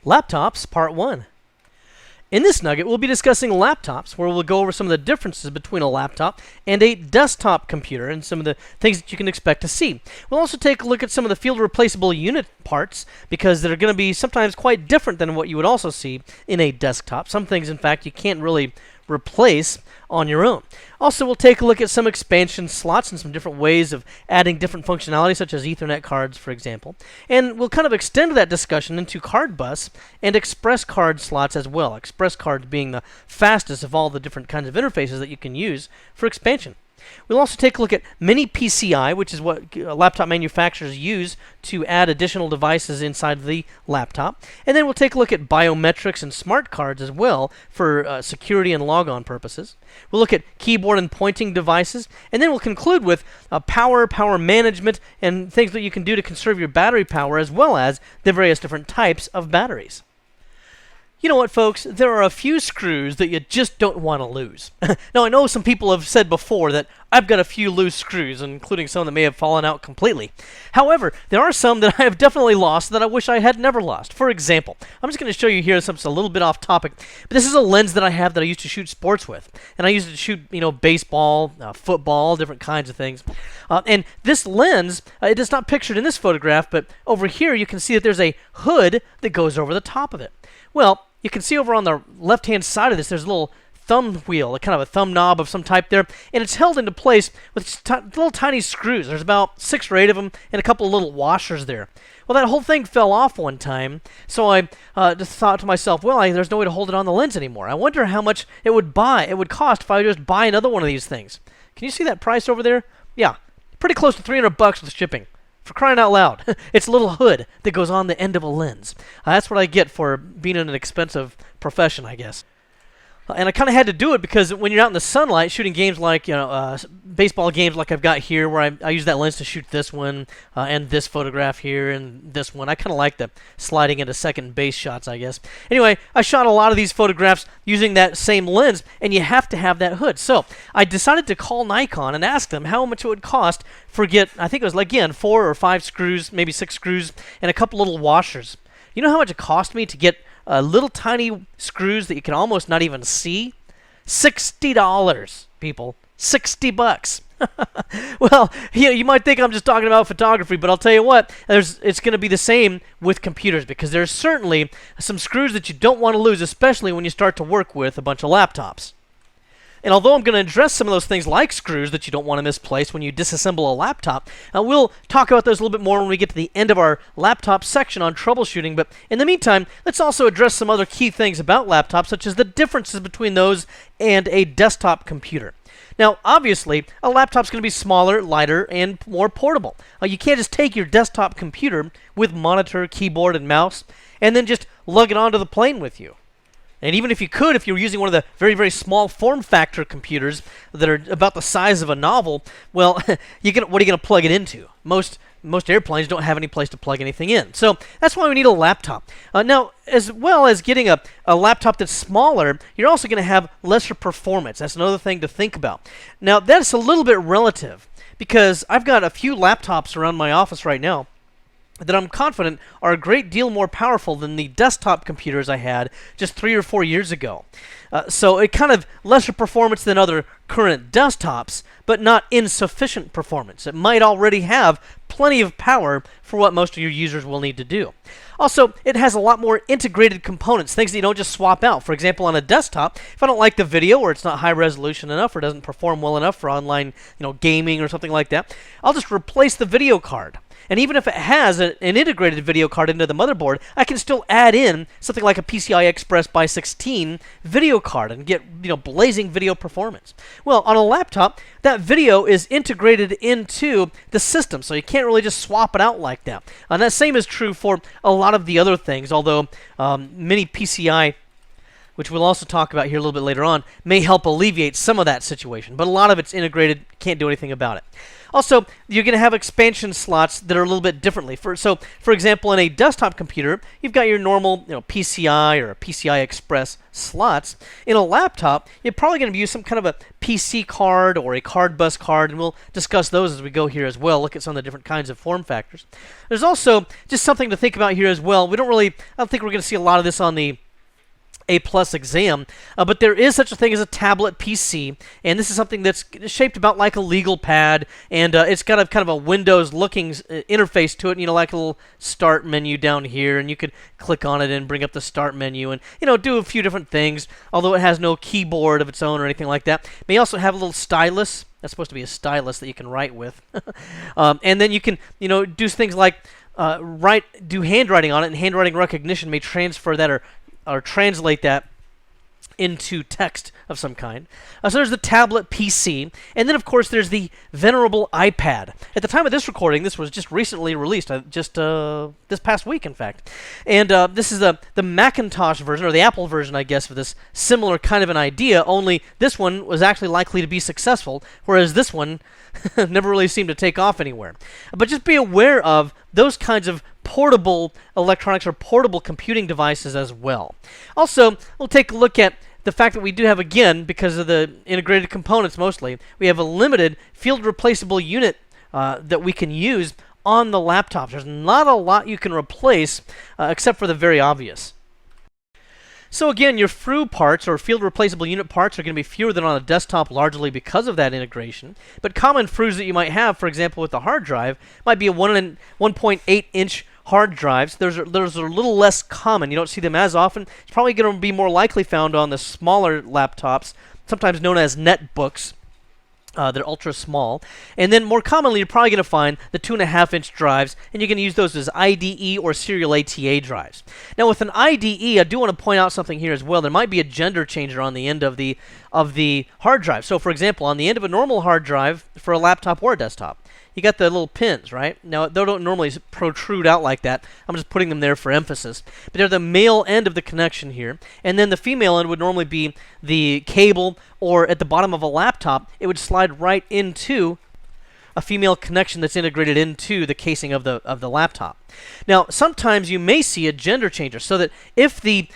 Laptops Part 1. In this nugget, we'll be discussing laptops, where we'll go over some of the differences between a laptop and a desktop computer and some of the things that you can expect to see. We'll also take a look at some of the field replaceable unit parts, because they're going to be sometimes quite different than what you would also see in a desktop. Some things, in fact, you can't really replace on your own. Also, we'll take a look at some expansion slots and some different ways of adding different functionality, such as Ethernet cards, for example. And we'll kind of extend that discussion into card bus and express card slots as well. Express cards being the fastest of all the different kinds of interfaces that you can use for expansion. We'll also take a look at Mini PCI, which is what laptop manufacturers use to add additional devices inside the laptop. And then we'll take a look at biometrics and smart cards as well for security and logon purposes. We'll look at keyboard and pointing devices. And then we'll conclude with power management, and things that you can do to conserve your battery power, as well as the various different types of batteries. You know what, folks? There are a few screws that you just don't want to lose. Now, I know some people have said before that I've got a few loose screws, including some that may have fallen out completely. However, there are some that I have definitely lost that I wish I had never lost. For example, I'm just going to show you here something a little bit off topic, but this is a lens that I have that I used to shoot sports with. And I used it to shoot, baseball, football, different kinds of things. And this lens, it is not pictured in this photograph, but over here you can see that there's a hood that goes over the top of it. Well, you can see over on the left-hand side of this, there's a little thumb wheel, a kind of a thumb knob of some type there, and it's held into place with little tiny screws. There's about 6 or 8 of them and a couple of little washers there. Well, that whole thing fell off one time, so I just thought to myself, well, there's no way to hold it on the lens anymore. I wonder how much it would cost if I just buy another one of these things. Can you see that price over there? Yeah, pretty close to $300 with shipping. For crying out loud. It's a little hood that goes on the end of a lens. That's what I get for being in an expensive profession, I guess. And I kind of had to do it because when you're out in the sunlight shooting games like, baseball games like I've got here, where I use that lens to shoot this one and this photograph here and this one. I kind of like the sliding into second base shots, I guess. Anyway, I shot a lot of these photographs using that same lens, and you have to have that hood. So I decided to call Nikon and ask them how much it would cost for I think it was, again, 4 or 5 screws, maybe 6 screws, and a couple little washers. You know how much it cost me to get little tiny screws that you can almost not even see? $60, people. $60. Well, you might think I'm just talking about photography, but I'll tell you what, it's going to be the same with computers, because there's certainly some screws that you don't want to lose, especially when you start to work with a bunch of laptops. And although I'm going to address some of those things like screws that you don't want to misplace when you disassemble a laptop, we'll talk about those a little bit more when we get to the end of our laptop section on troubleshooting. But in the meantime, let's also address some other key things about laptops, such as the differences between those and a desktop computer. Now, obviously, a laptop's going to be smaller, lighter, and more portable. You can't just take your desktop computer with monitor, keyboard, and mouse and then just lug it onto the plane with you. And even if you could, if you were using one of the very, very small form factor computers that are about the size of a novel, well, what are you going to plug it into? Most airplanes don't have any place to plug anything in. So that's why we need a laptop. Now, as well as getting a laptop that's smaller, you're also going to have lesser performance. That's another thing to think about. Now, that's a little bit relative, because I've got a few laptops around my office right now that I'm confident are a great deal more powerful than the desktop computers I had just 3 or 4 years ago. So it kind of lesser performance than other current desktops, but not insufficient performance. It might already have plenty of power for what most of your users will need to do. Also, it has a lot more integrated components, things that you don't just swap out. For example, on a desktop, if I don't like the video, or it's not high resolution enough, or doesn't perform well enough for online, gaming or something like that, I'll just replace the video card. And even if it has an integrated video card into the motherboard, I can still add in something like a PCI Express by 16 video card and get blazing video performance. Well, on a laptop, that video is integrated into the system, so you can't really just swap it out like that. And that same is true for a lot of the other things, although Mini PCI, which we'll also talk about here a little bit later on, may help alleviate some of that situation. But a lot of it's integrated, can't do anything about it. Also, you're going to have expansion slots that are a little bit differently. For example, in a desktop computer, you've got your normal PCI or PCI Express slots. In a laptop, you're probably going to use some kind of a PC card or a card bus card, and we'll discuss those as we go here as well, look at some of the different kinds of form factors. There's also just something to think about here as well. I don't think we're going to see a lot of this on the A+ exam, but there is such a thing as a tablet PC, and this is something that's shaped about like a legal pad, and it's got a kind of a Windows-looking interface to it, like a little start menu down here, and you could click on it and bring up the start menu and, do a few different things, although it has no keyboard of its own or anything like that. It may also have a little stylus. That's supposed to be a stylus that you can write with. And then you can, do things like do handwriting on it, and handwriting recognition may transfer that or translate that into text of some kind. So there's the tablet PC, and then of course there's the venerable iPad. At the time of this recording, this was just recently released, just this past week, in fact. And this is the Macintosh version, or the Apple version, I guess, of this similar kind of an idea, only this one was actually likely to be successful, whereas this one never really seemed to take off anywhere. But just be aware of those kinds of portable electronics or portable computing devices as well. Also, we'll take a look at the fact that we do have, again, because of the integrated components mostly, we have a limited field replaceable unit that we can use on the laptops. There's not a lot you can replace except for the very obvious. So again, your FRU parts, or field replaceable unit parts, are going to be fewer than on a desktop, largely because of that integration. But common FRUs that you might have, for example, with the hard drive, might be a 1.8-inch hard drives. Those are a little less common. You don't see them as often. It's probably going to be more likely found on the smaller laptops, sometimes known as netbooks. They're ultra small. And then more commonly, you're probably going to find the 2.5-inch drives, and you're going to use those as IDE or serial ATA drives. Now, with an IDE, I do want to point out something here as well. There might be a gender changer on the end of the hard drive. So, for example, on the end of a normal hard drive for a laptop or a desktop, you got the little pins, right? Now, they don't normally protrude out like that. I'm just putting them there for emphasis. But they're the male end of the connection here. And then the female end would normally be the cable, or at the bottom of a laptop, it would slide right into a female connection that's integrated into the casing of the laptop. Now, sometimes you may see a gender changer, so that if the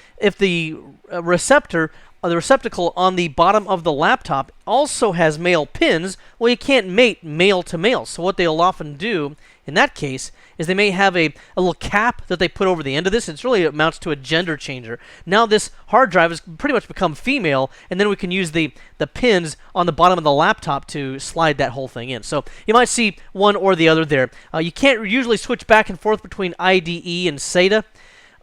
receptor, or the receptacle on the bottom of the laptop also has male pins, well, you can't mate male to male. So what they'll often do in that case is they may have a little cap that they put over the end of this. It really amounts to a gender changer. Now this hard drive has pretty much become female, and then we can use the pins on the bottom of the laptop to slide that whole thing in. So you might see one or the other there. You can't usually switch back and forth between IDE and SATA.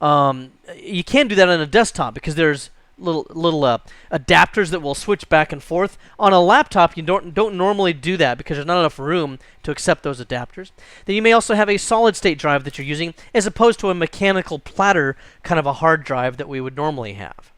You can do that on a desktop because there's little adapters that will switch back and forth. On a laptop, you don't normally do that because there's not enough room to accept those adapters. Then you may also have a solid-state drive that you're using, as opposed to a mechanical platter kind of a hard drive that we would normally have.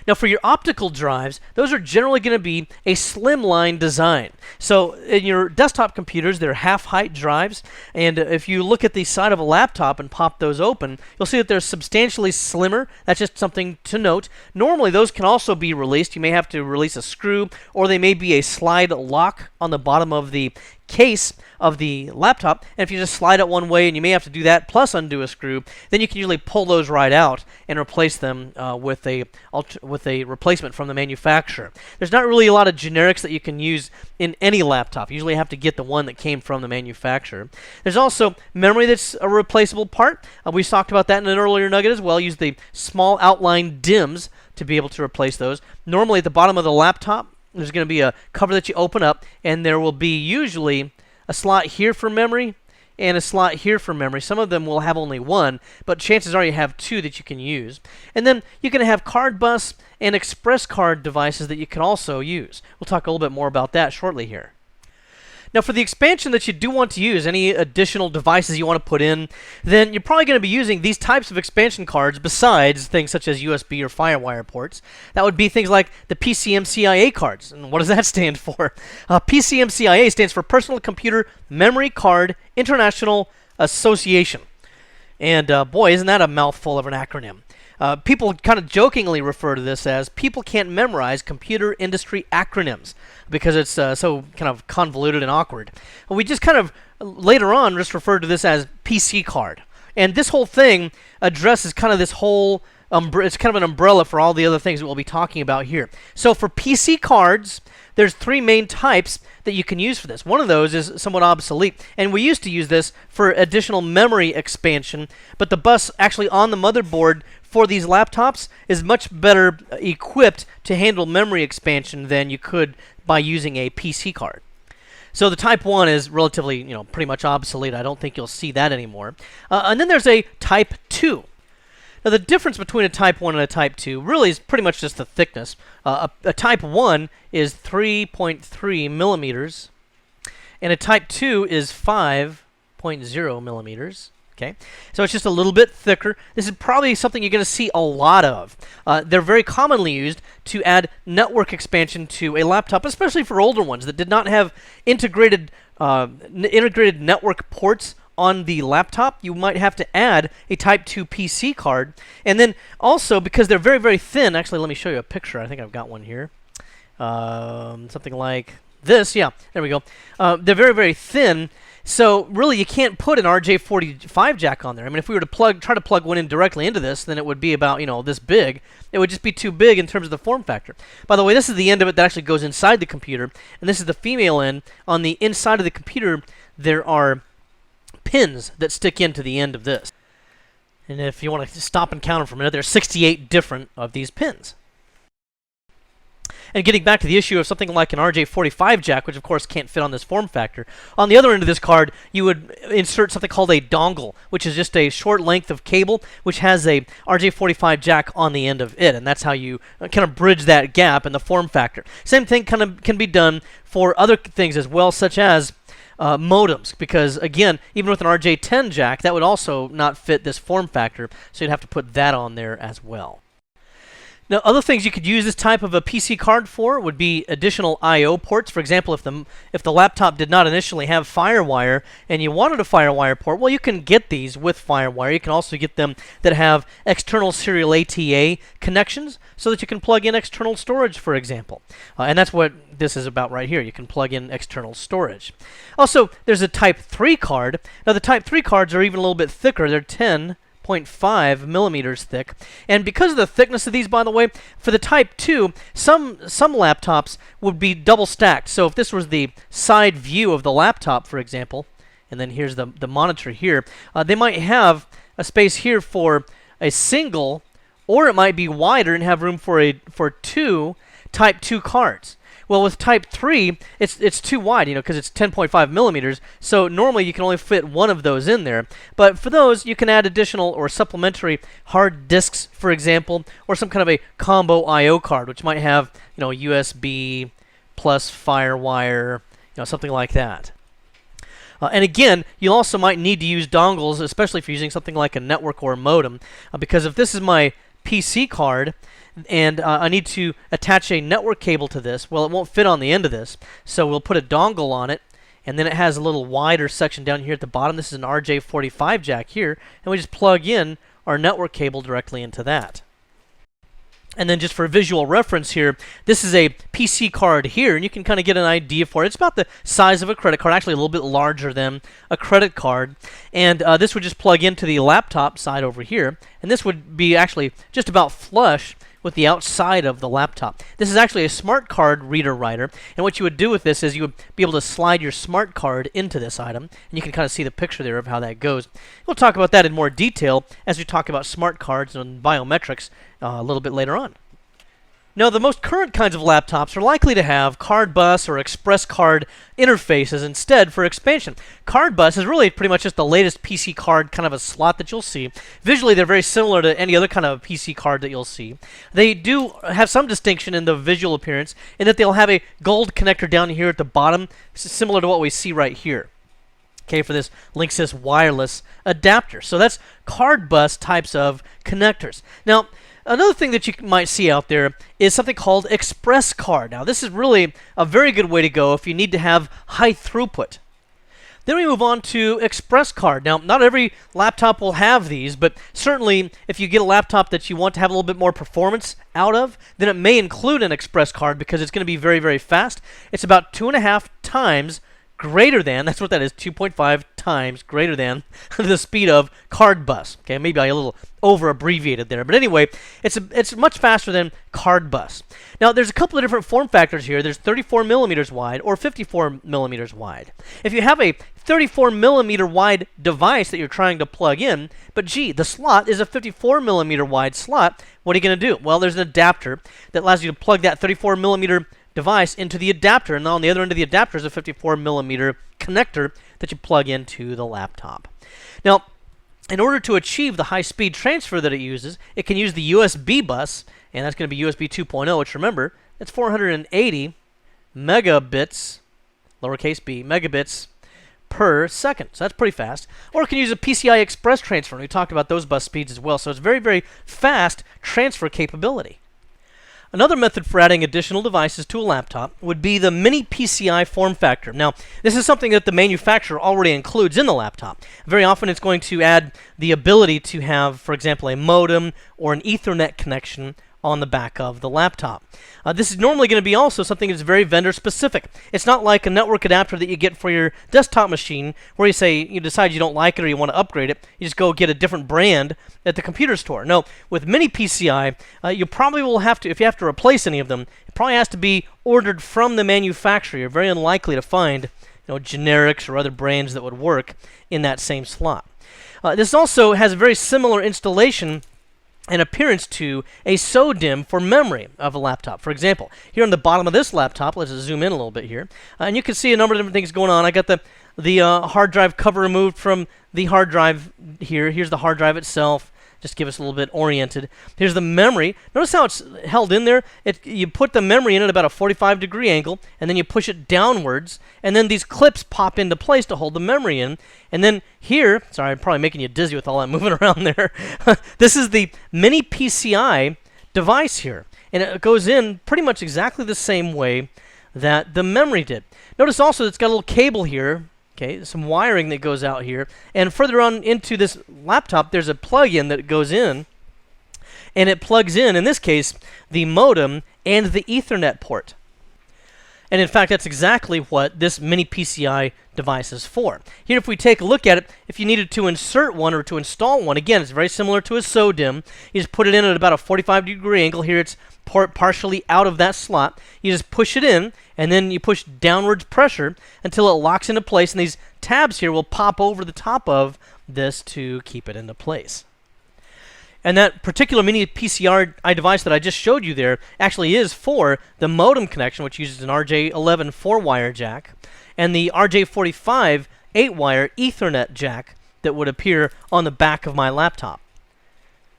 Now, for your optical drives, those are generally going to be a slimline design. So in your desktop computers, they're half-height drives, and if you look at the side of a laptop and pop those open, you'll see that they're substantially slimmer. That's just something to note. Normally, those can also be released. You may have to release a screw, or they may be a slide lock on the bottom of the case of the laptop, and if you just slide it one way, and you may have to do that plus undo a screw, then you can usually pull those right out and replace them with a replacement from the manufacturer. There's not really a lot of generics that you can use in any laptop. You usually have to get the one that came from the manufacturer. There's also memory that's a replaceable part. We talked about that in an earlier nugget as well. Use the small outline DIMMs to be able to replace those. Normally at the bottom of the laptop, there's going to be a cover that you open up, and there will be usually a slot here for memory and a slot here for memory. Some of them will have only one, but chances are you have two that you can use. And then you can have card bus and express card devices that you can also use. We'll talk a little bit more about that shortly here. Now, for the expansion that you do want to use, any additional devices you want to put in, then you're probably going to be using these types of expansion cards besides things such as USB or FireWire ports. That would be things like the PCMCIA cards. And what does that stand for? PCMCIA stands for Personal Computer Memory Card International Association. And boy, isn't that a mouthful of an acronym. People kind of jokingly refer to this as people can't memorize computer industry acronyms because it's so kind of convoluted and awkward. We just kind of later on just referred to this as PC card. And this whole thing addresses kind of this whole it's kind of an umbrella for all the other things that we'll be talking about here. So for PC cards, there's three main types that you can use for this. One of those is somewhat obsolete, and we used to use this for additional memory expansion, but the bus actually on the motherboard for these laptops is much better equipped to handle memory expansion than you could by using a PC card. So the Type 1 is relatively, pretty much obsolete. I don't think you'll see that anymore. And then there's a Type 2. Now, the difference between a Type 1 and a Type 2 really is pretty much just the thickness. A Type 1 is 3.3 millimeters, and a Type 2 is 5.0 millimeters. Okay, so it's just a little bit thicker. This is probably something you're going to see a lot of. They're very commonly used to add network expansion to a laptop, especially for older ones that did not have integrated network ports on the laptop. You might have to add a Type 2 PC card. And then also, because they're very, very thin, actually, let me show you a picture. I think I've got one here. Something like this. Yeah, there we go. They're very, very thin. So really, you can't put an RJ45 jack on there. I mean, if we were to try to plug one in directly into this, then it would be about, this big. It would just be too big in terms of the form factor. By the way, this is the end of it that actually goes inside the computer, and this is the female end. On the inside of the computer, there are pins that stick into the end of this. And if you want to stop and count them for a minute, there's 68 different of these pins. And getting back to the issue of something like an RJ45 jack, which of course can't fit on this form factor, on the other end of this card, you would insert something called a dongle, which is just a short length of cable, which has a RJ45 jack on the end of it, and that's how you kind of bridge that gap in the form factor. Same thing kind of can be done for other things as well, such as modems, because again, even with an RJ10 jack, that would also not fit this form factor, so you'd have to put that on there as well. Now, other things you could use this type of a PC card for would be additional I/O ports. For example, if the laptop did not initially have FireWire and you wanted a FireWire port, well, you can get these with FireWire. You can also get them that have external serial ATA connections so that you can plug in external storage, for example. And that's what this is about right here. You can plug in external storage. Also, there's a Type 3 card. Now, the Type 3 cards are even a little bit thicker. They're 10.5 millimeters thick, and because of the thickness of these, by the way, for the Type 2, some laptops would be double stacked. So if this was the side view of the laptop, for example, and then here's the monitor here, they might have a space here for a single, or it might be wider and have room for two Type 2 cards. Well, with Type 3, it's too wide, because it's 10.5 millimeters, so normally you can only fit one of those in there. But for those, you can add additional or supplementary hard disks, for example, or some kind of a combo I/O card, which might have, USB plus FireWire, something like that. And again, you also might need to use dongles, especially if you're using something like a network or a modem, because if this is my PC card, and I need to attach a network cable to this, well, it won't fit on the end of this, so we'll put a dongle on it, and then it has a little wider section down here at the bottom. This is an RJ45 jack here, and we just plug in our network cable directly into that. And then just for visual reference here, this is a PC card here, and you can kind of get an idea for it. It's about the size of a credit card, actually a little bit larger than a credit card. And this would just plug into the laptop side over here, and this would be actually just about flush with the outside of the laptop. This is actually a smart card reader writer, and what you would do with this is you would be able to slide your smart card into this item, and you can kind of see the picture there of how that goes. We'll talk about that in more detail as we talk about smart cards and biometrics a little bit later on. Now, the most current kinds of laptops are likely to have CARD bus or express card interfaces instead for expansion. CARD bus is really pretty much just the latest PC card kind of a slot that you'll see. Visually, they're very similar to any other kind of PC card that you'll see. They do have some distinction in the visual appearance in that they'll have a gold connector down here at the bottom, similar to what we see right here. Okay, for this Linksys wireless adapter. So that's CARD bus types of connectors. Now, another thing that you might see out there is something called Express Card. Now, this is really a very good way to go if you need to have high throughput. Then we move on to Express Card. Now, not every laptop will have these, but certainly if you get a laptop that you want to have a little bit more performance out of, then it may include an Express Card because it's going to be very, very fast. It's about 2.5 times greater than, that's what that is, 2.5 times greater than the speed of Card Bus. Okay, maybe I a little over abbreviated there, but anyway, it's much faster than Card Bus. Now, there's a couple of different form factors here. There's 34 millimeters wide or 54 millimeters wide. If you have a 34 millimeter wide device that you're trying to plug in, but gee, the slot is a 54 millimeter wide slot, what are you going to do? Well, there's an adapter that allows you to plug that 34 millimeter device into the adapter, and on the other end of the adapter is a 54 millimeter connector that you plug into the laptop. Now, in order to achieve the high-speed transfer that it uses, it can use the USB bus, and that's going to be USB 2.0, which remember, it's 480 megabits, lowercase b, megabits per second. So that's pretty fast. Or it can use a PCI Express transfer, and we talked about those bus speeds as well. So it's very, very fast transfer capability. Another method for adding additional devices to a laptop would be the mini PCI form factor. Now, this is something that the manufacturer already includes in the laptop. Very often it's going to add the ability to have, for example, a modem or an Ethernet connection on the back of the laptop. This is normally going to be also something that's very vendor specific. It's not like a network adapter that you get for your desktop machine where you decide you don't like it or you want to upgrade it. You just go get a different brand at the computer store. No, with mini PCI, you probably will have to, if you have to replace any of them, it probably has to be ordered from the manufacturer. You're very unlikely to find generics or other brands that would work in that same slot. This also has a very similar installation and appearance to a SODIMM for memory of a laptop. For example, here on the bottom of this laptop, let's just zoom in a little bit here, and you can see a number of different things going on. I got the hard drive cover removed from the hard drive here. Here's the hard drive itself. Just to give us a little bit oriented. Here's the memory. Notice how it's held in there. You put the memory in at about a 45-degree angle, and then you push it downwards, and then these clips pop into place to hold the memory in. And then here, sorry, I'm probably making you dizzy with all that moving around there. This is the mini PCI device here, and it goes in pretty much exactly the same way that the memory did. Notice also it's got a little cable here. Okay, some wiring that goes out here, and further on into this laptop, there's a plug-in that goes in, and it plugs in this case, the modem and the Ethernet port. And in fact, that's exactly what this mini PCI device is for. Here, if we take a look at it, if you needed to insert one or to install one, again, it's very similar to a SODIMM. You just put it in at about a 45-degree angle. Here, it's partially out of that slot. You just push it in, and then you push downwards pressure until it locks into place, and these tabs here will pop over the top of this to keep it into place. And that particular mini PCI device that I just showed you there actually is for the modem connection, which uses an RJ11 4-wire jack, and the RJ45 8-wire Ethernet jack that would appear on the back of my laptop.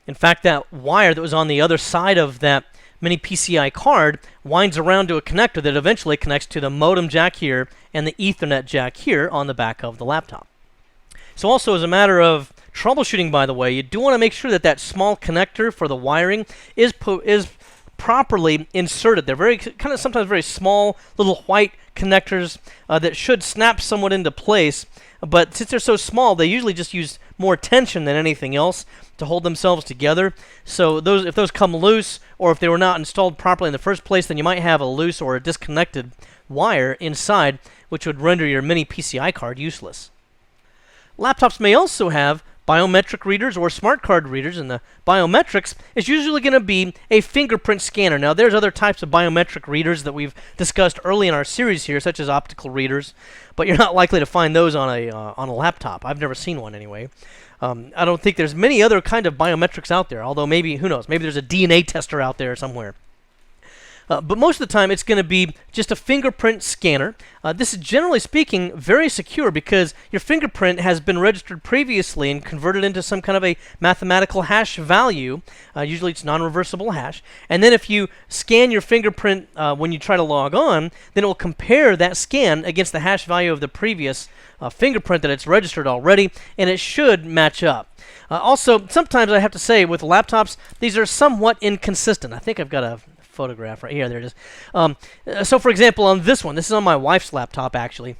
In fact, that wire that was on the other side of that mini PCI card winds around to a connector that eventually connects to the modem jack here and the Ethernet jack here on the back of the laptop. So also, as a matter of troubleshooting, by the way, you do want to make sure that that small connector for the wiring is properly inserted. They're very kind of sometimes very small little white connectors that should snap somewhat into place, but since they're so small, they usually just use more tension than anything else to hold themselves together. So if those come loose, or if they were not installed properly in the first place, then you might have a loose or a disconnected wire inside, which would render your mini PCI card useless. Laptops may also have biometric readers or smart card readers, and the biometrics is usually going to be a fingerprint scanner. Now, there's other types of biometric readers that we've discussed early in our series here, such as optical readers, but you're not likely to find those on a laptop. I've never seen one anyway. I don't think there's many other kind of biometrics out there, although maybe, who knows, maybe there's a DNA tester out there somewhere. But most of the time, it's going to be just a fingerprint scanner. This is, generally speaking, very secure because your fingerprint has been registered previously and converted into some kind of a mathematical hash value. Usually it's non-reversible hash. And then if you scan your fingerprint when you try to log on, then it will compare that scan against the hash value of the previous fingerprint that it's registered already, and it should match up. Also, sometimes I have to say, with laptops, these are somewhat inconsistent. I think I've got a photograph right here. There it is. So, for example, on this one, this is on my wife's laptop, actually.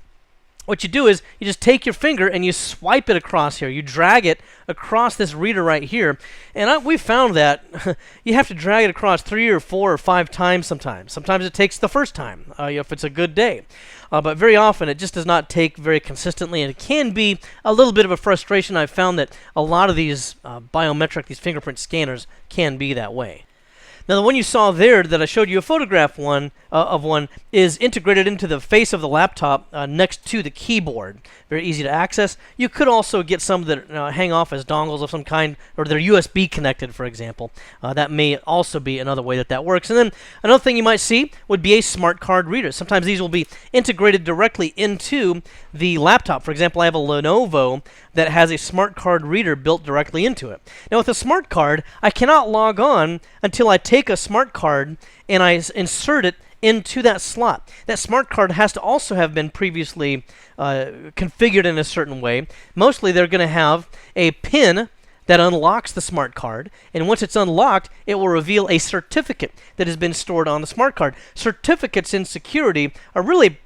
what you do is you just take your finger and you swipe it across here. You drag it across this reader right here. And we found that you have to drag it across 3 or 4 or 5 times sometimes. Sometimes it takes the first time if it's a good day. But very often it just does not take very consistently, and it can be a little bit of a frustration. I've found that a lot of these biometric, these fingerprint scanners can be that way. Now, the one you saw there that I showed you a photograph of one is integrated into the face of the laptop next to the keyboard. Very easy to access. You could also get some that hang off as dongles of some kind, or they're USB connected, for example. That may also be another way that works. And then another thing you might see would be a smart card reader. Sometimes these will be integrated directly into the laptop. For example, I have a Lenovo that has a smart card reader built directly into it. Now, with a smart card, I cannot log on until I take a smart card and I insert it into that slot. That smart card has to also have been previously configured in a certain way. Mostly they're going to have a PIN that unlocks the smart card, and once it's unlocked, it will reveal a certificate that has been stored on the smart card. Certificates in security are really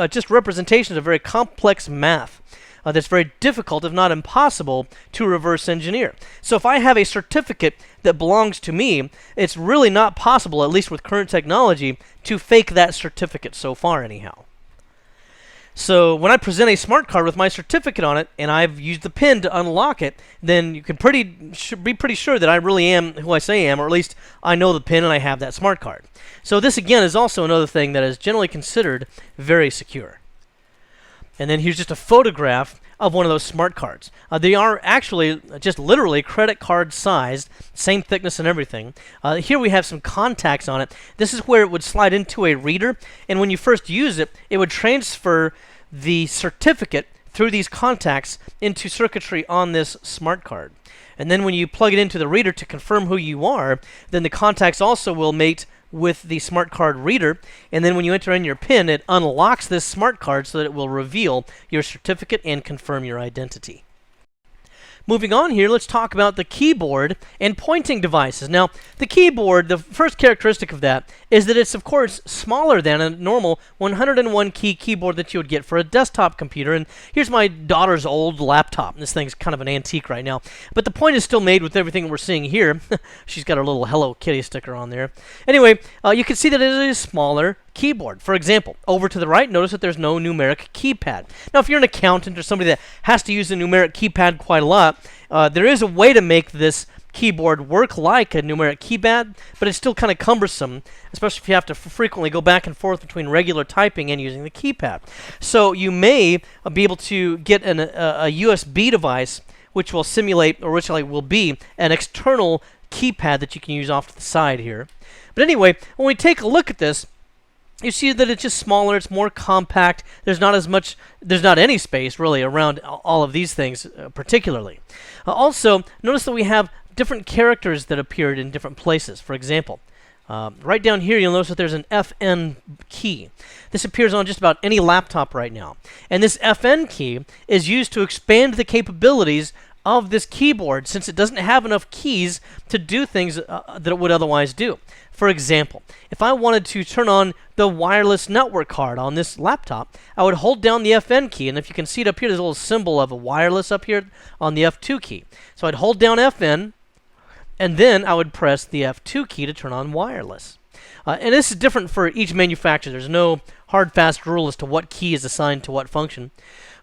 just representations of very complex math. That's very difficult, if not impossible, to reverse engineer. So if I have a certificate that belongs to me, it's really not possible, at least with current technology, to fake that certificate so far anyhow. So when I present a smart card with my certificate on it, and I've used the PIN to unlock it, then you can be pretty sure that I really am who I say I am, or at least I know the PIN and I have that smart card. So this, again, is also another thing that is generally considered very secure. And then here's just a photograph of one of those smart cards. They are actually just literally credit card sized, same thickness and everything. Here we have some contacts on it. This is where it would slide into a reader, and when you first use it, it would transfer the certificate through these contacts into circuitry on this smart card. And then when you plug it into the reader to confirm who you are, then the contacts also will mate with the smart card reader, and then when you enter in your PIN, it unlocks this smart card so that it will reveal your certificate and confirm your identity. Moving on here, let's talk about the keyboard and pointing devices. Now, the keyboard, the first characteristic of that is that it's, of course, smaller than a normal 101 key keyboard that you would get for a desktop computer. And here's my daughter's old laptop. This thing's kind of an antique right now. But the point is still made with everything we're seeing here. She's got her little Hello Kitty sticker on there. Anyway, you can see that it is smaller keyboard. For example, over to the right, notice that there's no numeric keypad. Now, if you're an accountant or somebody that has to use a numeric keypad quite a lot, there is a way to make this keyboard work like a numeric keypad, but it's still kind of cumbersome, especially if you have to frequently go back and forth between regular typing and using the keypad. So you may be able to get a USB device which will simulate, or which will be an external keypad that you can use off to the side here. But anyway, when we take a look at this, you see that it's just smaller, it's more compact, there's not any space really around all of these things particularly. Also, notice that we have different characters that appeared in different places. For example, right down here you'll notice that there's an FN key. This appears on just about any laptop right now. And this FN key is used to expand the capabilities of this keyboard, since it doesn't have enough keys to do things that it would otherwise do. For example, if I wanted to turn on the wireless network card on this laptop, I would hold down the FN key, and if you can see it up here, there's a little symbol of a wireless up here on the F2 key. So I'd hold down FN, and then I would press the F2 key to turn on wireless. And this is different for each manufacturer. There's no hard, fast rule as to what key is assigned to what function.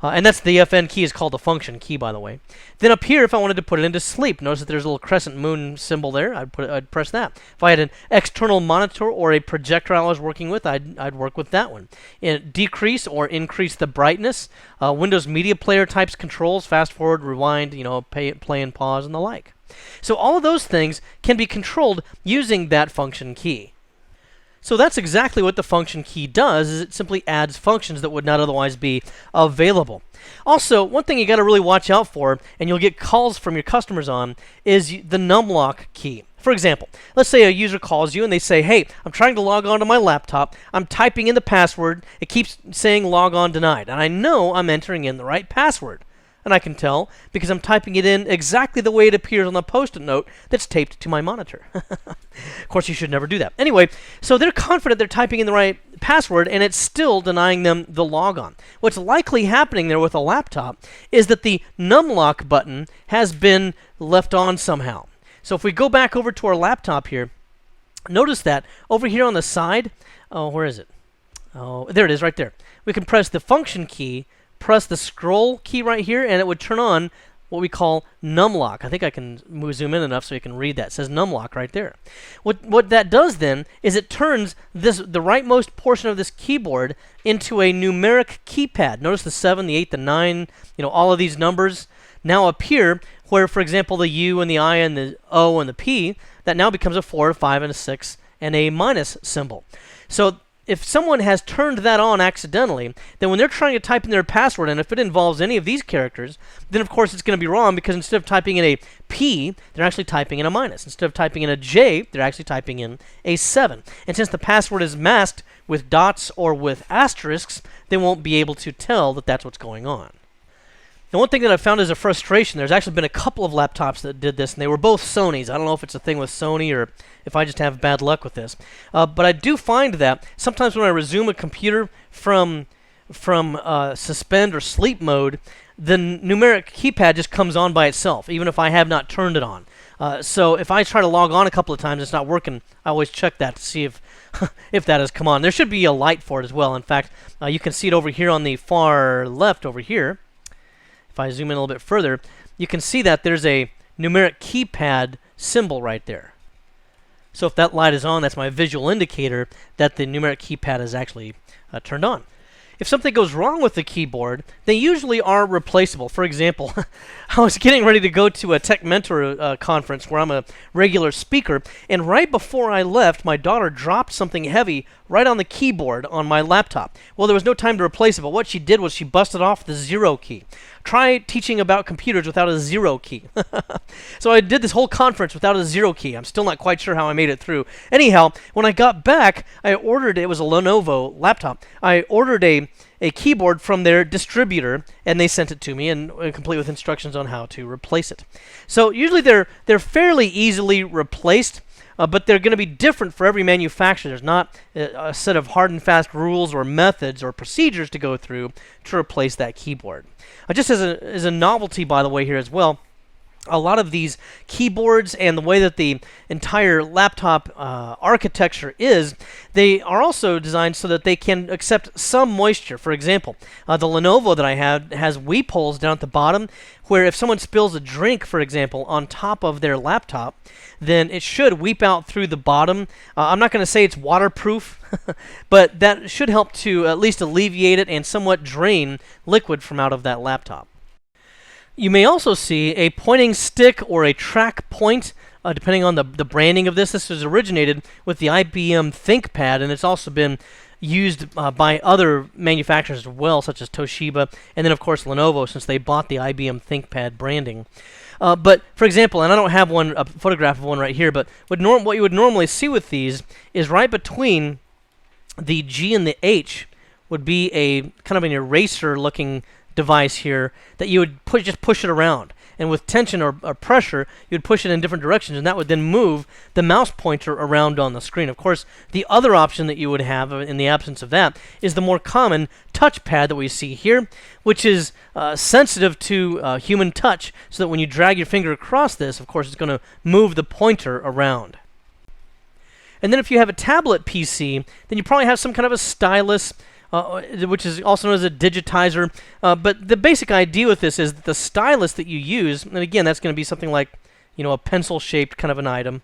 And that's the FN key is called the function key, by the way. Then up here, if I wanted to put it into sleep, notice that there's a little crescent moon symbol there. I'd press that. If I had an external monitor or a projector I was working with, I'd work with that one. And decrease or increase the brightness. Windows Media Player types controls, fast forward, rewind, play and pause, and the like. So all of those things can be controlled using that function key. So that's exactly what the function key does, is it simply adds functions that would not otherwise be available. Also, one thing you got to really watch out for, and you'll get calls from your customers on, is the numlock key. For example, let's say a user calls you and they say, hey, I'm trying to log on to my laptop, I'm typing in the password, it keeps saying log on denied, and I know I'm entering in the right password. and I can tell because I'm typing it in exactly the way it appears on the Post-it note that's taped to my monitor. Of course, you should never do that. Anyway, so they're confident they're typing in the right password, and it's still denying them the logon. What's likely happening there with a laptop is that the numlock button has been left on somehow. So if we go back over to our laptop here, notice that over here on the side, oh, where is it? Oh, there it is right there. We can press the function key, press the scroll key right here, and it would turn on what we call numlock. I think I can zoom in enough so you can read that. It says numlock right there. What that does then is it turns the rightmost portion of this keyboard into a numeric keypad. Notice the 7, the 8, the 9, all of these numbers now appear where, for example, the U and the I and the O and the P, that now becomes a 4, a 5, and a 6, and a minus symbol. So if someone has turned that on accidentally, then when they're trying to type in their password, and if it involves any of these characters, then of course it's going to be wrong, because instead of typing in a P, they're actually typing in a minus. Instead of typing in a J, they're actually typing in a 7. And since the password is masked with dots or with asterisks, they won't be able to tell that that's what's going on. The one thing that I found as a frustration, there's actually been a couple of laptops that did this, and they were both Sony's. I don't know if it's a thing with Sony or if I just have bad luck with this. But I do find that sometimes when I resume a computer from suspend or sleep mode, the numeric keypad just comes on by itself, even if I have not turned it on. So if I try to log on a couple of times, it's not working. I always check that to see if if that has come on. There should be a light for it as well. In fact, you can see it over here on the far left over here. If I zoom in a little bit further, you can see that there's a numeric keypad symbol right there. So if that light is on, that's my visual indicator that the numeric keypad is actually turned on. If something goes wrong with the keyboard, they usually are replaceable. For example, I was getting ready to go to a Tech Mentor conference where I'm a regular speaker, and right before I left, my daughter dropped something heavy right on the keyboard on my laptop. Well, there was no time to replace it, but what she did was she busted off the 0 key. Try teaching about computers without a 0 key. So I did this whole conference without a 0 key. I'm still not quite sure how I made it through. Anyhow, when I got back, I ordered, it was a Lenovo laptop, I ordered a keyboard from their distributor, and they sent it to me, and complete with instructions on how to replace it. So usually they're fairly easily replaced, but they're going to be different for every manufacturer. There's not a set of hard and fast rules or methods or procedures to go through to replace that keyboard. Just as a novelty, by the way, here as well, a lot of these keyboards and the way that the entire laptop architecture is, they are also designed so that they can accept some moisture. For example, the Lenovo that I have has weep holes down at the bottom where if someone spills a drink, for example, on top of their laptop, then it should weep out through the bottom. I'm not going to say it's waterproof, but that should help to at least alleviate it and somewhat drain liquid from out of that laptop. You may also see a pointing stick or a track point, depending on the branding of this. This was originated with the IBM ThinkPad, and it's also been used by other manufacturers as well, such as Toshiba, and then, of course, Lenovo, since they bought the IBM ThinkPad branding. But, for example, and I don't have a photograph of one right here, but what you would normally see with these is right between the G and the H would be a kind of an eraser-looking device here that you would just push it around, and with tension or pressure you'd push it in different directions, and that would then move the mouse pointer around on the screen. Of course, the other option that you would have in the absence of that is the more common touchpad that we see here, which is sensitive to human touch, so that when you drag your finger across this, of course, it's going to move the pointer around. And then if you have a tablet PC, then you probably have some kind of a stylus, which is also known as a digitizer. But the basic idea with this is that the stylus that you use, and again, that's going to be something like, a pencil-shaped kind of an item,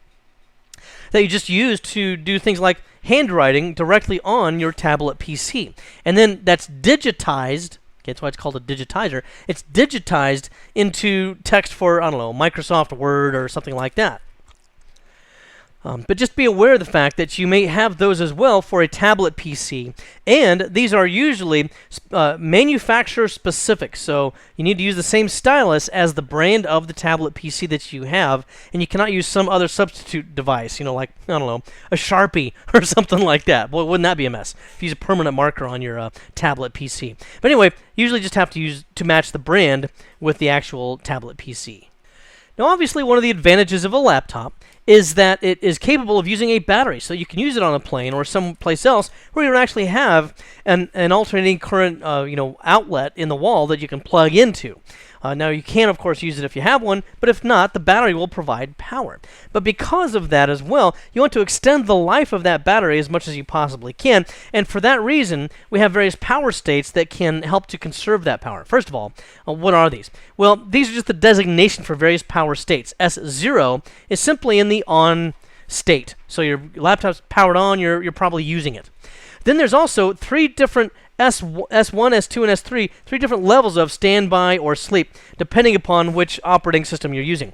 that you just use to do things like handwriting directly on your tablet PC. And then that's digitized. Okay, that's why it's called a digitizer. It's digitized into text for, I don't know, Microsoft Word or something like that. But just be aware of the fact that you may have those as well for a tablet PC, and these are usually manufacturer specific, so you need to use the same stylus as the brand of the tablet PC that you have, and you cannot use some other substitute device, like, I don't know, a Sharpie or something like that. Boy, wouldn't that be a mess if you use a permanent marker on your tablet PC. But anyway, you usually just have to match the brand with the actual tablet PC. Now, obviously, one of the advantages of a laptop is that it is capable of using a battery, so you can use it on a plane or someplace else where you don't actually have an alternating current outlet in the wall that you can plug into. Now, you can, of course, use it if you have one, but if not, the battery will provide power. But because of that as well, you want to extend the life of that battery as much as you possibly can, and for that reason, we have various power states that can help to conserve that power. First of all, what are these? Well, these are just the designation for various power states. S0 is simply in the on state. So your laptop's powered on, you're probably using it. Then there's also three different S1, S2, and S3, three different levels of standby or sleep, depending upon which operating system you're using.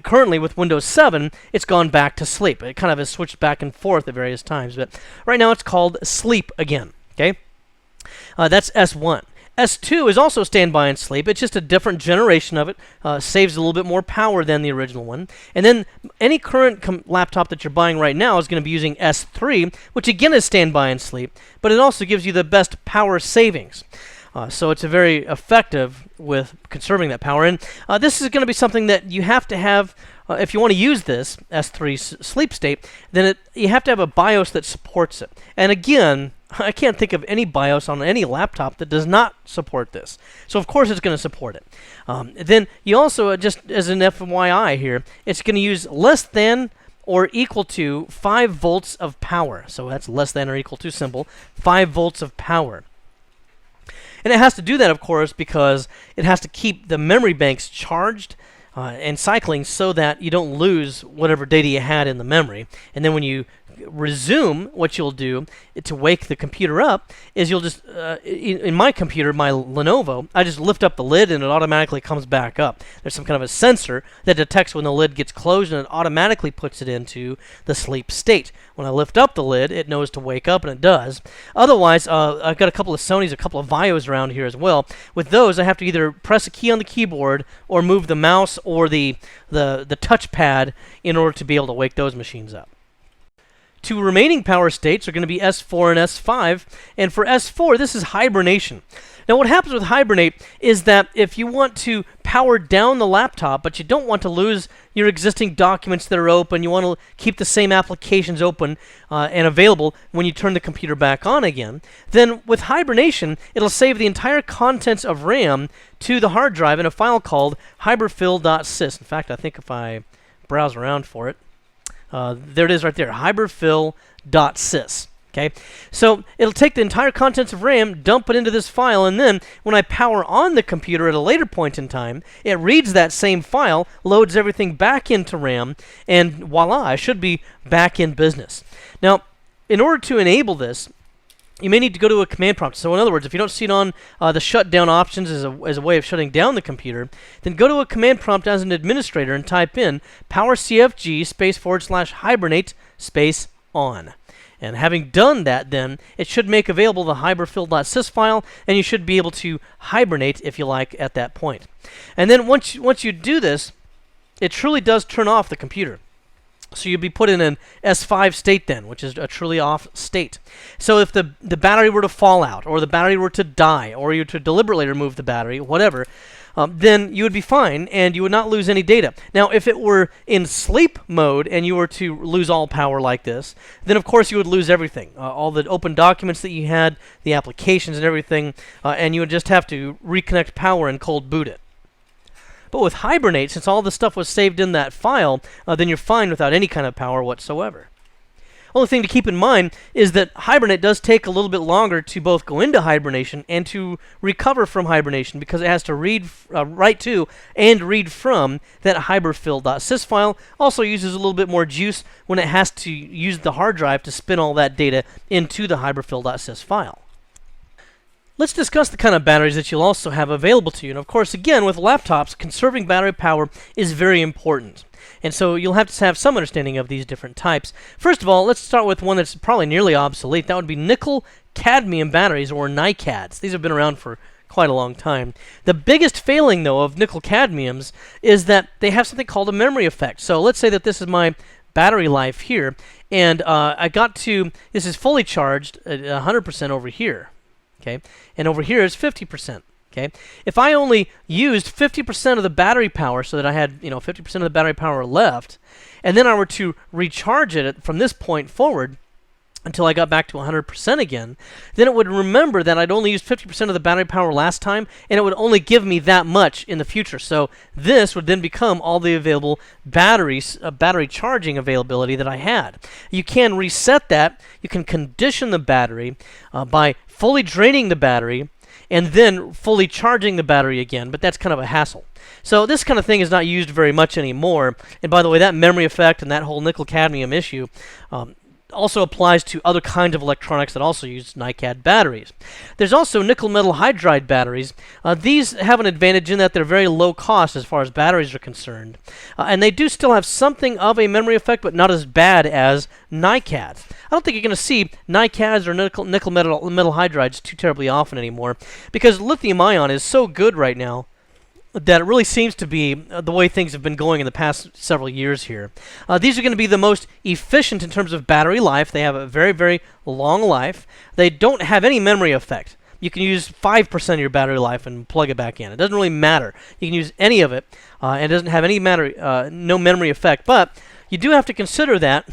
Currently, with Windows 7, it's gone back to sleep. It kind of has switched back and forth at various times, but right now it's called sleep again. Okay, that's S1. S2 is also standby and sleep. It's just a different generation of it. Saves a little bit more power than the original one. And then any current laptop that you're buying right now is going to be using S3, which again is standby and sleep, but it also gives you the best power savings. So it's very effective with conserving that power. And this is going to be something that you have to have. If you want to use this S3 sleep state, then you have to have a BIOS that supports it. And again, I can't think of any BIOS on any laptop that does not support this. So of course it's going to support it. Then you also, just as an FYI here, it's going to use less than or equal to 5 volts of power. So that's less than or equal to symbol, 5 volts of power. And it has to do that, of course, because it has to keep the memory banks charged and cycling so that you don't lose whatever data you had in the memory. And then when you resume, what you'll do to wake the computer up is you'll just, in my computer, my Lenovo, I just lift up the lid and it automatically comes back up. There's some kind of a sensor that detects when the lid gets closed and it automatically puts it into the sleep state. When I lift up the lid, it knows to wake up, and it does. Otherwise, I've got a couple of Sonys, a couple of VAIOs around here as well. With those, I have to either press a key on the keyboard or move the mouse or the touchpad in order to be able to wake those machines up. Two remaining power states are going to be S4 and S5, and for S4, this is hibernation. Now, what happens with hibernate is that if you want to power down the laptop, but you don't want to lose your existing documents that are open, you want to keep the same applications open and available when you turn the computer back on again, then with hibernation, it'll save the entire contents of RAM to the hard drive in a file called hyberfill.sys. In fact, I think if I browse around for it, there it is right there, hyberfill.sys. Okay, so it'll take the entire contents of RAM, dump it into this file, and then when I power on the computer at a later point in time, it reads that same file, loads everything back into RAM, and voila, I should be back in business. Now, in order to enable this, you may need to go to a command prompt. So in other words, if you don't see it on the shutdown options as a way of shutting down the computer, then go to a command prompt as an administrator and type in powercfg /hibernate on. And having done that, then it should make available the hyberfill.sys file, and you should be able to hibernate, if you like, at that point. And then once you do this, it truly does turn off the computer. So you'll be put in an S5 state then, which is a truly off state. So if the battery were to fall out, or the battery were to die, or you were to deliberately remove the battery, whatever, then you would be fine and you would not lose any data. Now, if it were in sleep mode and you were to lose all power like this, then of course you would lose everything. All the open documents that you had, the applications and everything, and you would just have to reconnect power and cold boot it. But with Hibernate, since all the stuff was saved in that file, then you're fine without any kind of power whatsoever. Only thing to keep in mind is that Hibernate does take a little bit longer to both go into hibernation and to recover from hibernation, because it has to write to and read from that hyberfill.sys file. Also uses a little bit more juice when it has to use the hard drive to spin all that data into the hyberfill.sys file. Let's discuss the kind of batteries that you'll also have available to you. And of course, again, with laptops, conserving battery power is very important. And so you'll have to have some understanding of these different types. First of all, let's start with one that's probably nearly obsolete. That would be nickel-cadmium batteries, or NiCads. These have been around for quite a long time. The biggest failing, though, of nickel-cadmiums is that they have something called a memory effect. So let's say that this is my battery life here, and this is fully charged at 100% over here, okay? And over here is 50%. Okay. If I only used 50% of the battery power, so that I had 50% of the battery power left, and then I were to recharge it from this point forward until I got back to 100% again, then it would remember that I'd only used 50% of the battery power last time, and it would only give me that much in the future. So this would then become all the available battery charging availability that I had. You can reset that. You can condition the battery by fully draining the battery and then fully charging the battery again, but that's kind of a hassle. So this kind of thing is not used very much anymore. And by the way, that memory effect and that whole nickel-cadmium issue also applies to other kinds of electronics that also use NiCad batteries. There's also nickel metal hydride batteries. These have an advantage in that they're very low cost as far as batteries are concerned. And they do still have something of a memory effect, but not as bad as NiCads. I don't think you're going to see NiCads or nickel metal hydrides too terribly often anymore, because lithium ion is so good right now that it really seems to be the way things have been going in the past several years here. These are going to be the most efficient in terms of battery life. They have a very, very long life. They don't have any memory effect. You can use 5% of your battery life and plug it back in. It doesn't really matter. You can use any of it, and it doesn't have any no memory effect. But you do have to consider that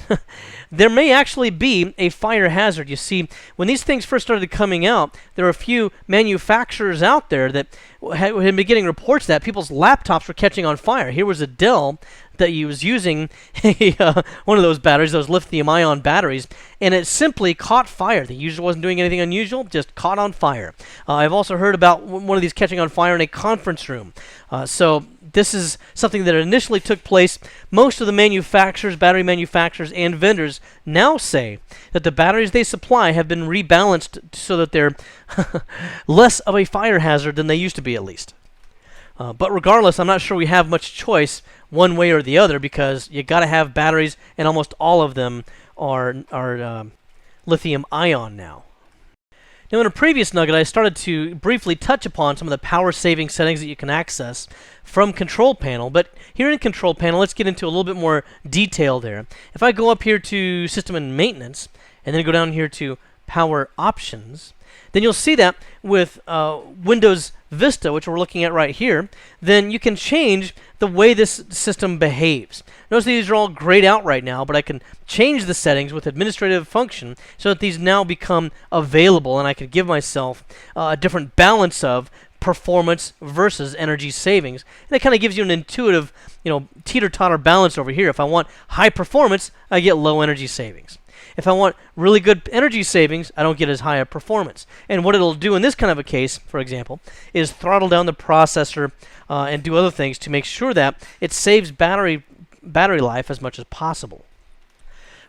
there may actually be a fire hazard. You see, when these things first started coming out, there were a few manufacturers out there that had been getting reports that people's laptops were catching on fire. Here was a Dell that he was using one of those batteries, those lithium-ion batteries, and it simply caught fire. The user wasn't doing anything unusual, just caught on fire. I've also heard about one of these catching on fire in a conference room. So this is something that initially took place. Most of the manufacturers, battery manufacturers, and vendors now say that the batteries they supply have been rebalanced so that they're less of a fire hazard than they used to be, at least. But regardless, I'm not sure we have much choice one way or the other, because you got to have batteries, and almost all of them are lithium ion now. Now, in a previous nugget, I started to briefly touch upon some of the power saving settings that you can access from Control Panel. But here in Control Panel, let's get into a little bit more detail there. If I go up here to System and Maintenance, and then go down here to Power Options, then you'll see that with Windows Vista, which we're looking at right here, then you can change the way this system behaves. Notice these are all grayed out right now, but I can change the settings with administrative function so that these now become available, and I can give myself a different balance of performance versus energy savings. And it kind of gives you an intuitive, teeter-totter balance over here. If I want high performance, I get low energy savings. If I want really good energy savings, I don't get as high a performance. And what it'll do in this kind of a case, for example, is throttle down the processor and do other things to make sure that it saves battery life as much as possible.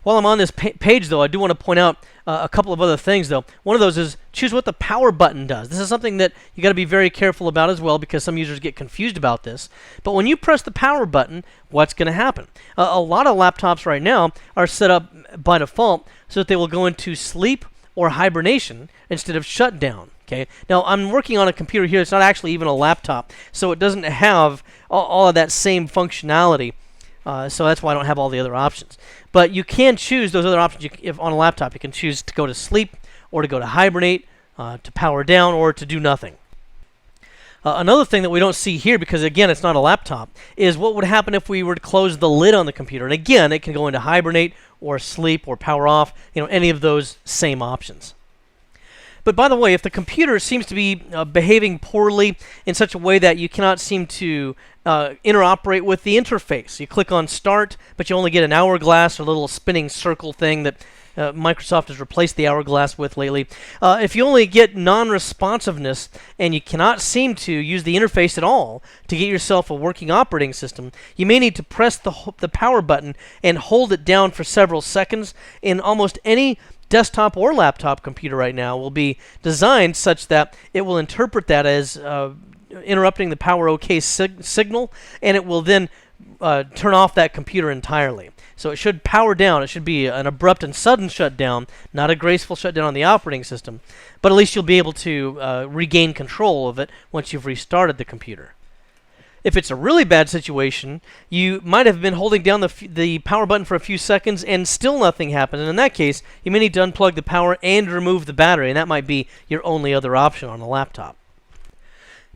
While I'm on this page, though, I do want to point out a couple of other things, though. One of those is choose what the power button does. This is something that you got to be very careful about as well, because some users get confused about this. But when you press the power button, what's going to happen? A lot of laptops right now are set up by default so that they will go into sleep or hibernation instead of shutdown. Okay. Now, I'm working on a computer here. It's not actually even a laptop, so it doesn't have all of that same functionality. So that's why I don't have all the other options. But you can choose those other options. If on a laptop, you can choose to go to sleep, or to go to hibernate, to power down, or to do nothing. Another thing that we don't see here, because again it's not a laptop, is what would happen if we were to close the lid on the computer. And again, it can go into hibernate, or sleep, or power off, any of those same options. But by the way, if the computer seems to be behaving poorly in such a way that you cannot seem to interoperate with the interface, you click on Start, but you only get an hourglass or a little spinning circle thing that Microsoft has replaced the hourglass with lately. If you only get non-responsiveness and you cannot seem to use the interface at all to get yourself a working operating system, you may need to press the power button and hold it down for several seconds. In almost any desktop or laptop computer right now will be designed such that it will interpret that as interrupting the power OK signal, and it will then turn off that computer entirely. So it should power down. It should be an abrupt and sudden shutdown, not a graceful shutdown on the operating system. But at least you'll be able to regain control of it once you've restarted the computer. If it's a really bad situation, you might have been holding down the power button for a few seconds and still nothing happened. And in that case, you may need to unplug the power and remove the battery, and that might be your only other option on a laptop.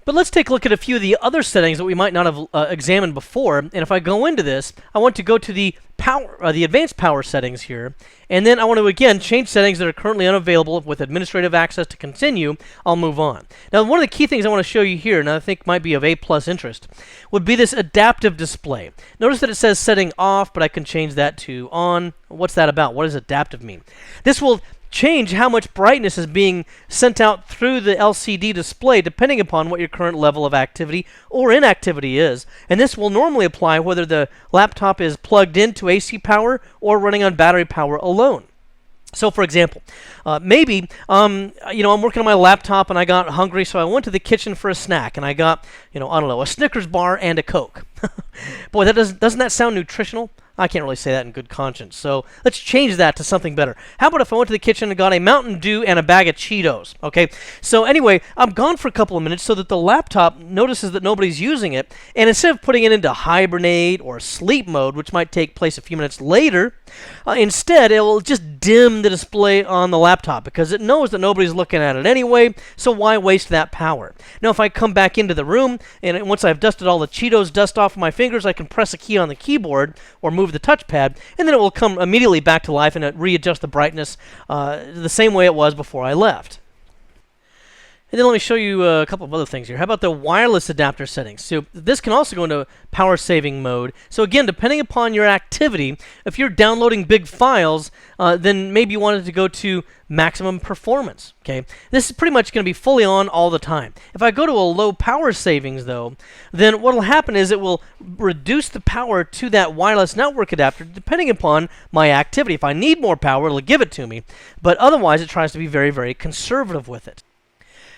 But let's take a look at a few of the other settings that we might not have examined before. And if I go into this, I want to go to the advanced power settings here, and then I want to again change settings that are currently unavailable. With administrative access to continue, I'll move on. Now, one of the key things I want to show you here, and I think might be of A+ interest, would be this adaptive display. Notice that it says setting off, but I can change that to on. What's that about? What does adaptive mean? This will change how much brightness is being sent out through the LCD display depending upon what your current level of activity or inactivity is. And this will normally apply whether the laptop is plugged into AC power or running on battery power alone. So, for example, maybe I'm working on my laptop and I got hungry, so I went to the kitchen for a snack and I got, I don't know, a Snickers bar and a Coke. Boy, doesn't that sound nutritional? I can't really say that in good conscience. So let's change that to something better. How about if I went to the kitchen and got a Mountain Dew and a bag of Cheetos? Okay. So anyway, I'm gone for a couple of minutes so that the laptop notices that nobody's using it, and instead of putting it into hibernate or sleep mode, which might take place a few minutes later, instead it will just dim the display on the laptop because it knows that nobody's looking at it anyway. So why waste that power? Now, if I come back into the room and once I've dusted all the Cheetos dust off of my fingers, I can press a key on the keyboard or move the touchpad, and then it will come immediately back to life and readjust the brightness the same way it was before I left. And then let me show you a couple of other things here. How about the wireless adapter settings? So this can also go into power saving mode. So again, depending upon your activity, if you're downloading big files, then maybe you wanted to go to maximum performance. Okay, this is pretty much going to be fully on all the time. If I go to a low power savings though, then what will happen is it will reduce the power to that wireless network adapter depending upon my activity. If I need more power, it'll give it to me, but otherwise it tries to be very, very conservative with it.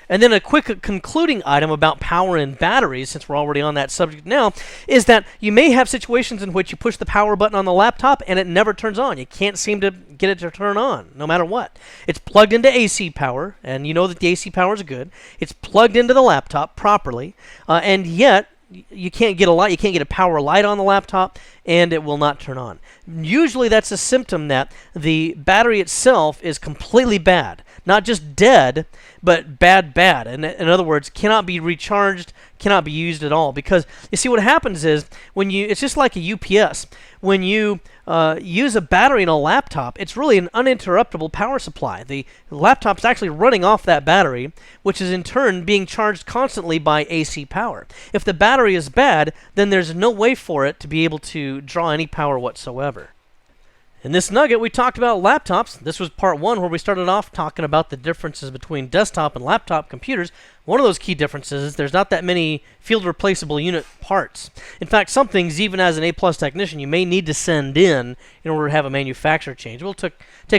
And then a quick concluding item about power and batteries, since we're already on that subject now, is that you may have situations in which you push the power button on the laptop and it never turns on. You can't seem to get it to turn on, no matter what. It's plugged into AC power, and you know that the AC power is good. It's plugged into the laptop properly, and yet you can't get a light. You can't get a power light on the laptop, and it will not turn on. Usually that's a symptom that the battery itself is completely bad. Not just dead, but bad. And in other words, cannot be recharged, cannot be used at all. Because you see, what happens is it's just like a UPS. When you use a battery in a laptop, it's really an uninterruptible power supply. The laptop's actually running off that battery, which is in turn being charged constantly by AC power. If the battery is bad, then there's no way for it to be able to draw any power whatsoever. In this nugget, we talked about laptops. This was part one, where we started off talking about the differences between desktop and laptop computers. One of those key differences is there's not that many field replaceable unit parts. In fact, some things, even as an A+ technician, you may need to send in order to have a manufacturer change. We'll take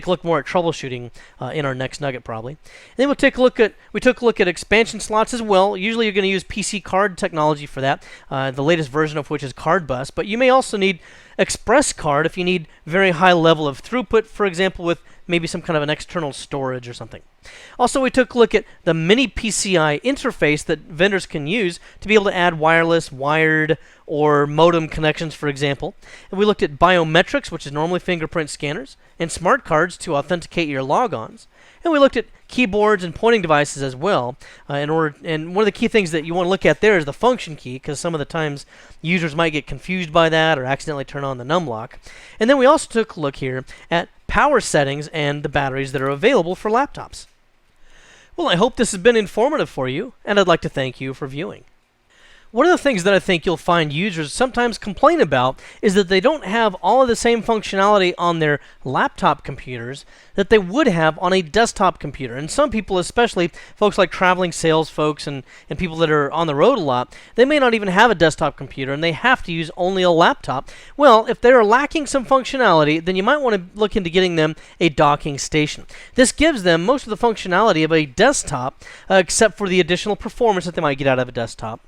a look more at troubleshooting in our next nugget, probably. And then we took a look at expansion slots as well. Usually you're going to use PC card technology for that, the latest version of which is Card Bus. But you may also need Express Card if you need very high level of throughput, for example, with maybe some kind of an external storage or something. Also, we took a look at the mini PCI interface that vendors can use to be able to add wireless, wired, or modem connections, for example. And we looked at biometrics, which is normally fingerprint scanners, and smart cards to authenticate your logons. And we looked at keyboards and pointing devices as well. And one of the key things that you want to look at there is the function key, because some of the times users might get confused by that or accidentally turn on the numlock. And then we also took a look here at power settings and the batteries that are available for laptops. Well, I hope this has been informative for you, and I'd like to thank you for viewing. One of the things that I think you'll find users sometimes complain about is that they don't have all of the same functionality on their laptop computers that they would have on a desktop computer. And some people, especially folks like traveling sales folks and people that are on the road a lot, they may not even have a desktop computer and they have to use only a laptop. Well, if they're lacking some functionality, then you might want to look into getting them a docking station. This gives them most of the functionality of a desktop, except for the additional performance that they might get out of a desktop.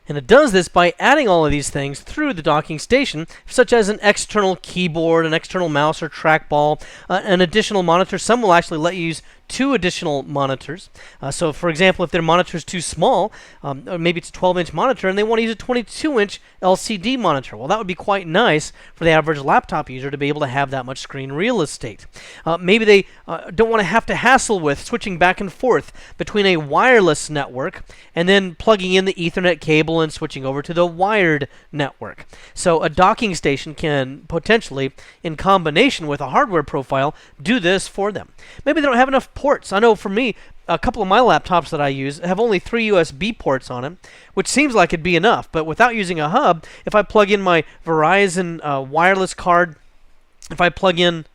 And it does this by adding all of these things through the docking station, such as an external keyboard, an external mouse or trackball, an additional monitor. Some will actually let you use 2 additional monitors. So, for example, if their monitor is too small, or maybe it's a 12-inch monitor and they want to use a 22-inch LCD monitor, well, that would be quite nice for the average laptop user to be able to have that much screen real estate. Maybe they don't want to have to hassle with switching back and forth between a wireless network and then plugging in the Ethernet cable and switching over to the wired network. So a docking station can potentially, in combination with a hardware profile, do this for them. Maybe they don't have enough ports. I know for me, a couple of my laptops that I use have only 3 USB ports on them, which seems like it'd be enough. But without using a hub, if I plug in my Verizon wireless card, if I plug in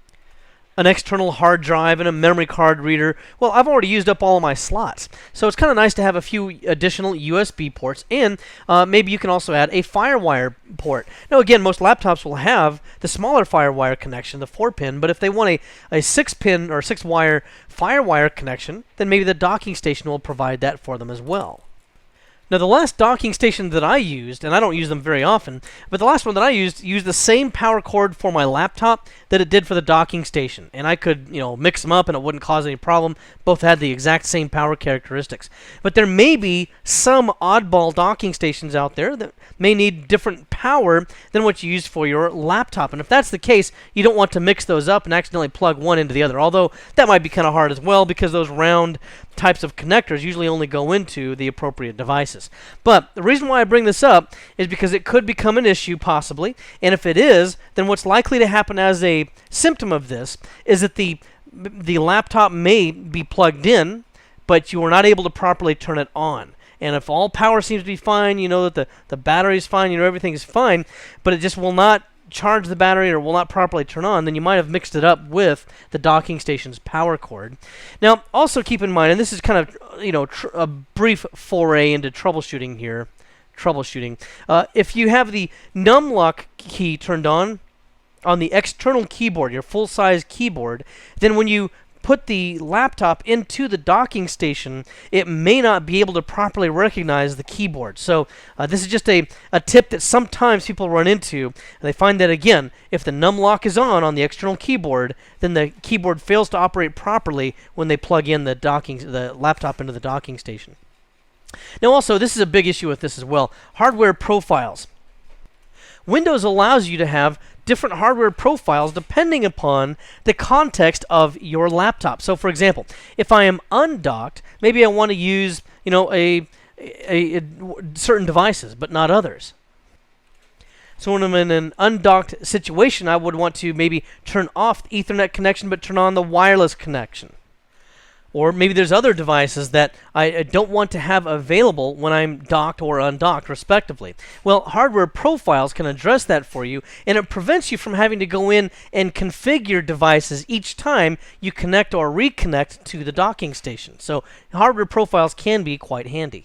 an external hard drive and a memory card reader, well, I've already used up all of my slots. So it's kind of nice to have a few additional USB ports, and maybe you can also add a FireWire port. Now, again, most laptops will have the smaller FireWire connection, the 4-pin, but if they want a 6-pin or 6-wire FireWire connection, then maybe the docking station will provide that for them as well. Now, the last docking station that I used, and I don't use them very often, but the last one that I used the same power cord for my laptop that it did for the docking station. And I could, mix them up and it wouldn't cause any problem. Both had the exact same power characteristics. But there may be some oddball docking stations out there that may need different power than what you use for your laptop. And if that's the case, you don't want to mix those up and accidentally plug one into the other. Although that might be kind of hard as well, because those round types of connectors usually only go into the appropriate devices. But the reason why I bring this up is because it could become an issue possibly, and if it is, then what's likely to happen as a symptom of this is that the laptop may be plugged in, but you are not able to properly turn it on. And if all power seems to be fine, you know that the battery is fine, you know everything is fine, but it just will not charge the battery or will not properly turn on, then you might have mixed it up with the docking station's power cord. Now, also keep in mind, and this is kind of a brief foray into troubleshooting here. If you have the numlock key turned on the external keyboard, your full-size keyboard, then when you put the laptop into the docking station, it may not be able to properly recognize the keyboard. So this is just a tip that sometimes people run into. And they find that, again, if the numlock is on the external keyboard, then the keyboard fails to operate properly when they plug in the laptop into the docking station. Now also, this is a big issue with this as well, hardware profiles. Windows allows you to have different hardware profiles depending upon the context of your laptop. So, for example, if I am undocked, maybe I want to use, certain devices, but not others. So when I'm in an undocked situation, I would want to maybe turn off the Ethernet connection, but turn on the wireless connection. Or maybe there's other devices that I don't want to have available when I'm docked or undocked, respectively. Well, hardware profiles can address that for you, and it prevents you from having to go in and configure devices each time you connect or reconnect to the docking station. So hardware profiles can be quite handy.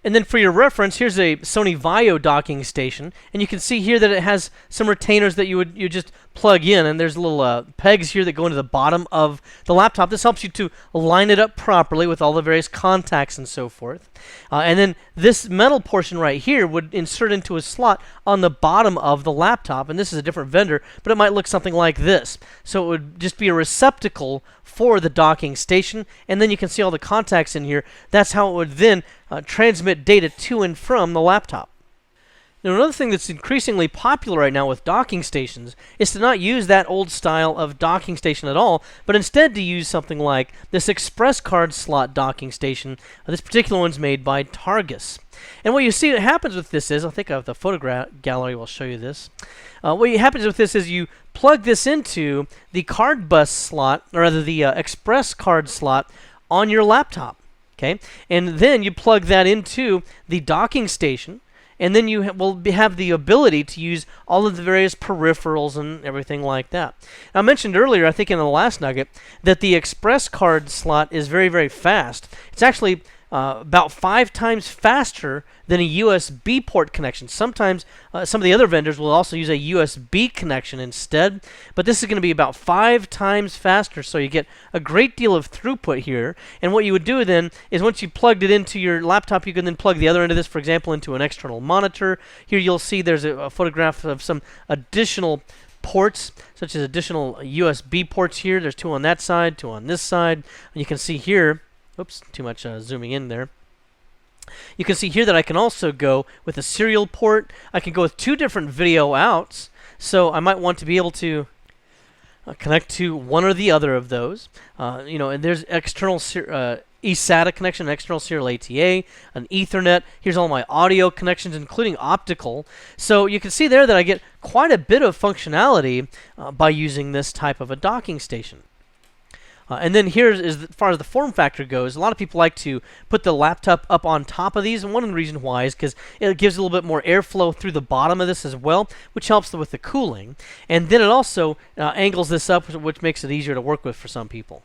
And then for your reference, here's a Sony Vaio docking station, and you can see here that it has some retainers that you just plug in, and there's little pegs here that go into the bottom of the laptop. This helps you to line it up properly with all the various contacts and so forth. And then this metal portion right here would insert into a slot on the bottom of the laptop, and this is a different vendor, but it might look something like this. So it would just be a receptacle for the docking station, and then you can see all the contacts in here. That's how it would then transmit data to and from the laptop. Now, another thing that's increasingly popular right now with docking stations is to not use that old style of docking station at all, but instead to use something like this express card slot docking station. This particular one's made by Targus. And what you see that happens with this is, I think the photograph gallery will show you this. What happens with this is you plug this into the card bus slot, or rather the express card slot on your laptop. Okay, and then you plug that into the docking station, and then you will have the ability to use all of the various peripherals and everything like that. Now, I mentioned earlier, I think in the last nugget, that the express card slot is very, very fast. It's actually about 5 times faster than a USB port connection. Sometimes some of the other vendors will also use a USB connection instead, but this is going to be about 5 times faster, so you get a great deal of throughput here. And what you would do then is once you plugged it into your laptop, you can then plug the other end of this, for example, into an external monitor. Here you'll see there's a photograph of some additional ports, such as additional USB ports here. There's 2 on that side, 2 on this side. And you can see here, oops, too much zooming in there. You can see here that I can also go with a serial port. I can go with 2 different video outs. So I might want to be able to connect to one or the other of those. And there's external eSATA connection, an external serial ATA, an Ethernet. Here's all my audio connections, including optical. So you can see there that I get quite a bit of functionality by using this type of a docking station. And then here, as far as the form factor goes, a lot of people like to put the laptop up on top of these, and one of the reasons why is because it gives a little bit more airflow through the bottom of this as well, which helps with the cooling. And then it also angles this up, which makes it easier to work with for some people.